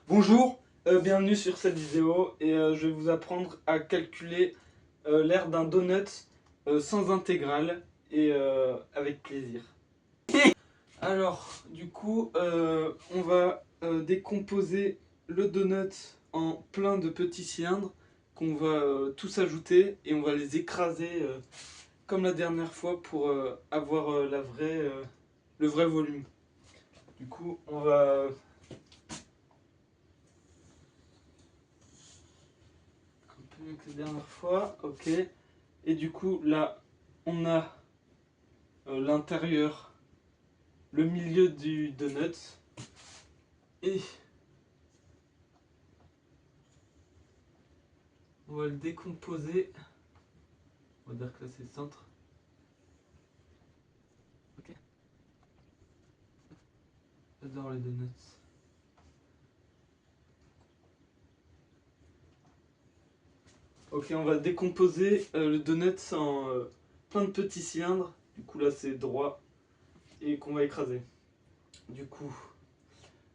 Bonjour, bienvenue sur cette vidéo et je vais vous apprendre à calculer l'aire d'un donut sans intégrale et avec plaisir. Alors, du coup, on va décomposer le donut en plein de petits cylindres qu'on va tous ajouter et on va les écraser comme la dernière fois pour avoir le vrai volume. Du coup, on va un peu mieux que la dernière fois, ok. Et du coup, là, on a l'intérieur, le milieu du donut. Et on va le décomposer. On va dire que là, c'est le centre. Ok. J'adore les donuts. Ok, on va décomposer le donut en plein de petits cylindres. Du coup, là, c'est droit. Et qu'on va écraser. Du coup,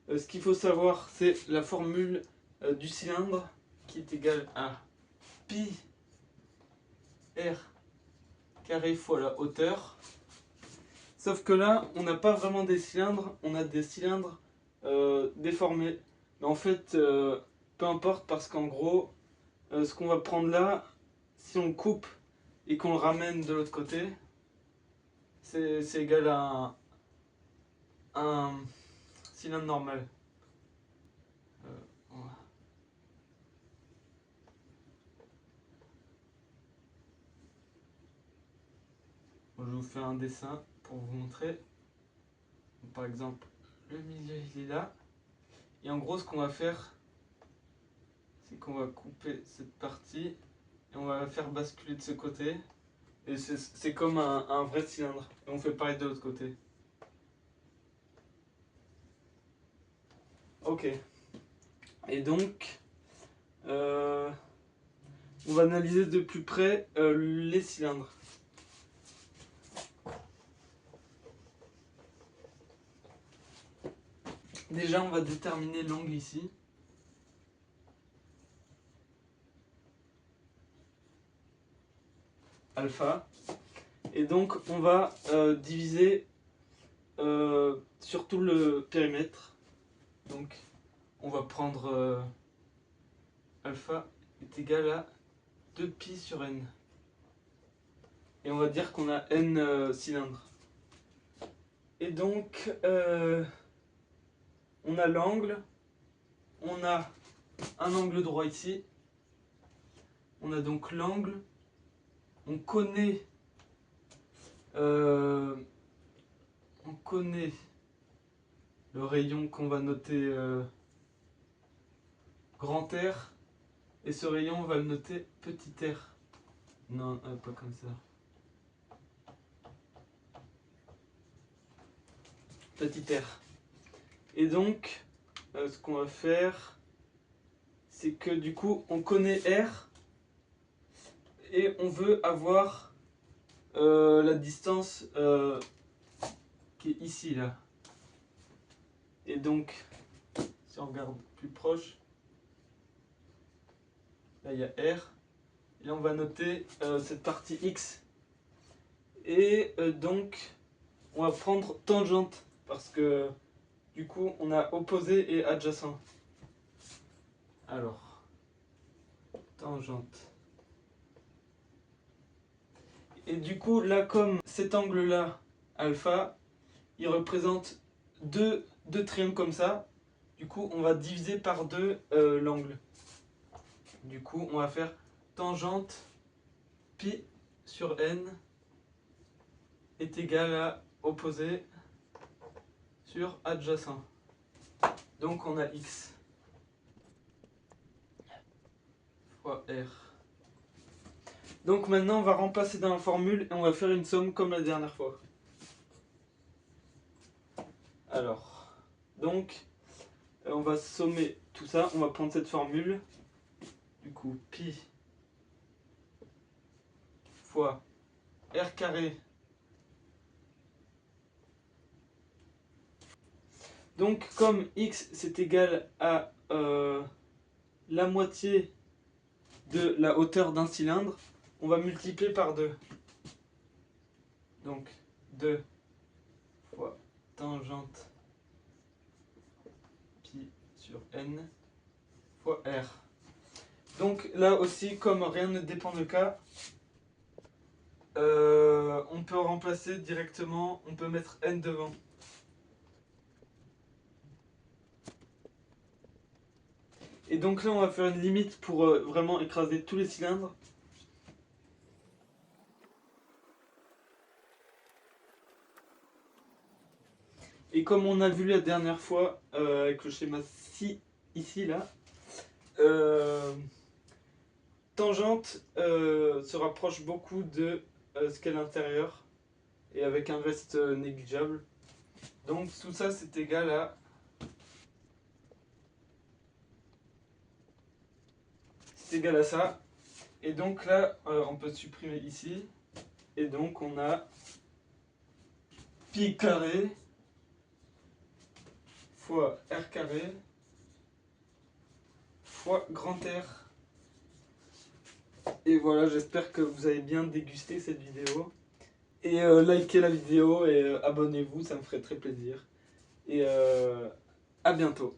ce qu'il faut savoir, c'est la formule du cylindre qui est égale à pi r carré fois la hauteur. Sauf que là, on n'a pas vraiment des cylindres, on a des cylindres déformés. Mais en fait, peu importe parce qu'en gros, ce qu'on va prendre là, si on le coupe et qu'on le ramène de l'autre côté, c'est égal à un cylindre normal. Voilà. Bon, je vous fais un dessin pour vous montrer. Par exemple, le milieu il est là. Et en gros, ce qu'on va faire, c'est qu'on va couper cette partie et on va la faire basculer de ce côté. Et c'est comme un vrai cylindre. Et on fait pareil de l'autre côté. Ok. Et donc, on va analyser de plus près les cylindres. Déjà, on va déterminer l'angle ici. Alpha. Et donc, on va diviser sur tout le périmètre. Donc, on va prendre alpha est égal à 2pi sur n. Et on va dire qu'on a n cylindres. Et donc, on a l'angle, on a un angle droit ici, on a donc l'angle, on connaît le rayon qu'on va noter grand R, et ce rayon on va le noter petit r. Non, pas comme ça. Petit r. Et donc, ce qu'on va faire, c'est que du coup, on connaît R et on veut avoir la distance qui est ici, là. Et donc, si on regarde plus proche, là il y a R. Et là on va noter cette partie X. Et donc, on va prendre tangente parce que du coup, on a opposé et adjacent. Alors, tangente. Et du coup, là, comme cet angle-là, alpha, il représente deux triangles comme ça. Du coup, on va diviser par deux l'angle. Du coup, on va faire tangente pi sur n est égal à opposé sur adjacent. Donc, on a x fois r. Donc maintenant, on va remplacer dans la formule et on va faire une somme comme la dernière fois. Alors, donc, on va sommer tout ça. On va prendre cette formule. Du coup, pi fois r carré. Donc comme x c'est égal à la moitié de la hauteur d'un cylindre, on va multiplier par 2. Donc 2 fois tangente pi sur n fois r. Donc là aussi, comme rien ne dépend de k, on peut remplacer directement, on peut mettre n devant. Et donc là, on va faire une limite pour vraiment écraser tous les cylindres. Et comme on a vu la dernière fois avec le schéma ici, là, tangente se rapproche beaucoup de ce qu'est l'intérieur et avec un reste négligeable. Donc tout ça c'est égal à ça. Et donc là on peut supprimer ici. Et donc on a pi carré fois r carré fois grand R. Et voilà, j'espère que vous avez bien dégusté cette vidéo. Et likez la vidéo et abonnez-vous, ça me ferait très plaisir. Et à bientôt.